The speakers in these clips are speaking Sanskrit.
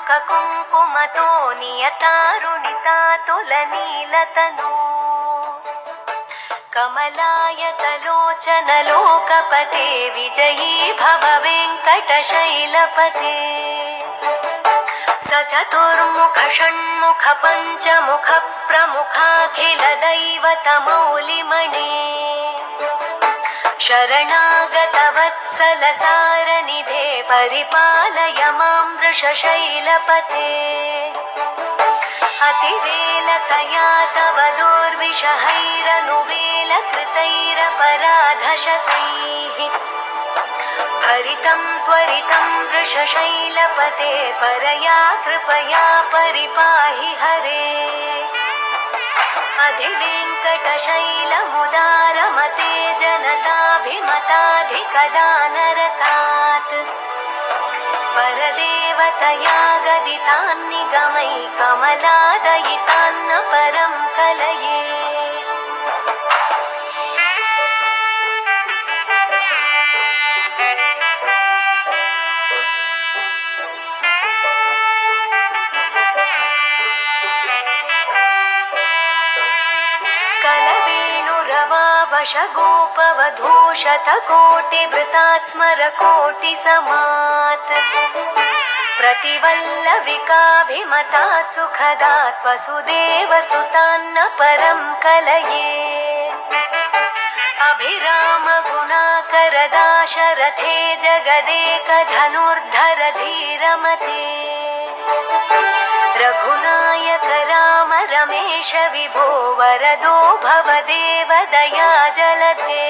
कुङ्कुमतो नियतारुणितातुलनीलतनो कमलायतलोचनलोकपते विजयी भव वेङ्कटशैलपते स चतुर्मुख षण्मुख पञ्चमुख प्रमुखाखिलदैवतमौलिमणे शरणागतवत्सलसारनिधे परिपालय मां वृषशैलपते अतिवेलतया तव दुर्विषहैरनुवेलकृतैरपराधशतैः भरितं त्वरितं वृषशैलपते परया कृपया परिपाहि हरे अधिवेङ्कटशैलमुदारमते जनताभिमताधिकदानरतात् परदेवतया गदितान्निगमै कमलादयितान्न परं कलये कलवेणुरवावशगोपवधूशतकोटिभृतात् स्मरकोटिसमात् प्रतिवल्लविकाभिमतात् सुखदात् वसुदेवसुतान्न परं कलये अभिरामगुणाकरदाशरथे जगदेकधनुर्धर धीरमते रघुनायक राम रमेश विभो वरदो भवदेव दया जलधे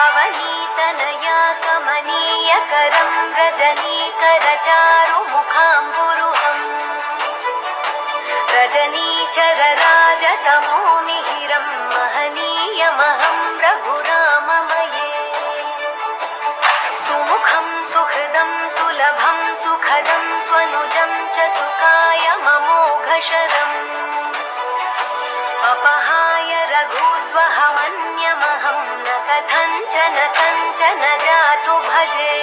अवनीतनया कमनीयकरं रजनीकरचारुमुखाम्बुरुहम् रजनीचरराजतमो मिहिरं महनीयमहं रघुराममये सुमुखं सुहृदं सुलभं सुखदं स्वनुजं च सुखाय ममोघशरम् अपहाय रघुद्वहमन्यमहं न कथञ्चन जातु भजे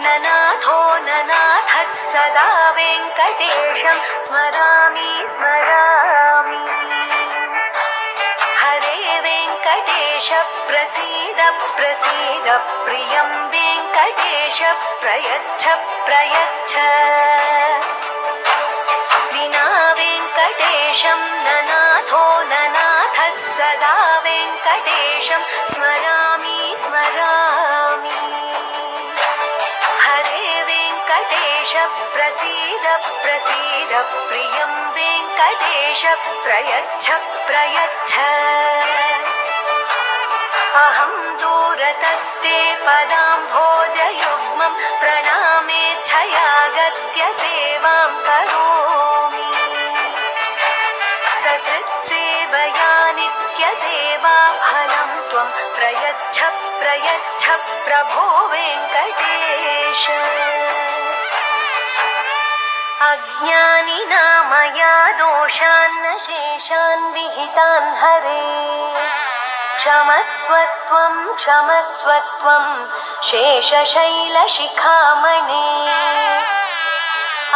ननाथो ननाथः सदा वेङ्कटेशं स्मरामि स्मरामि हरे वेङ्कटेश प्रसीद प्रसीद प्रियं वेङ्कटेश प्रयच्छ प्रयच्छ विना वेङ्कटेशं ननाथो ननाथः सदा वेङ्कटेशं स्मरामि स्मरामि वेङ्कटेश प्रसीद प्रसीद प्रियं वेङ्कटेश प्रयच्छ प्रयच्छ अहं दूरतस्ते पदाम्भोजयुग्मं प्रणामेच्छयागत्य सेवां करोमि सकृत्सेवया नित्यसेवा फलं त्वं प्रयच्छ प्रयच्छ प्रभो वेङ्कटेश अज्ञानिना मया दोषान्न शेषान् विहितान् हरे क्षमस्वत्वं क्षमस्वत्वं शेषशैलशिखामणे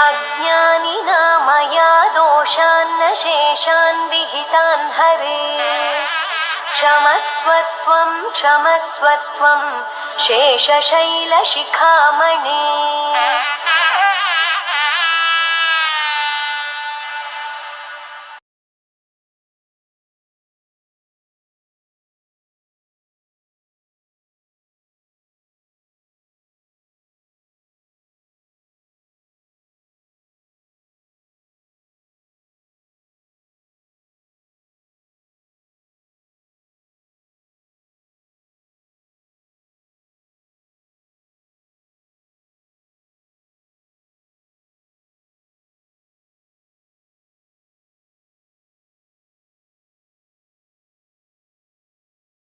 अज्ञानिना मया दोषान्न शेषान् विहितान् हरे क्षमस्वत्वं क्षमस्वत्वं शेषशैलशिखामणे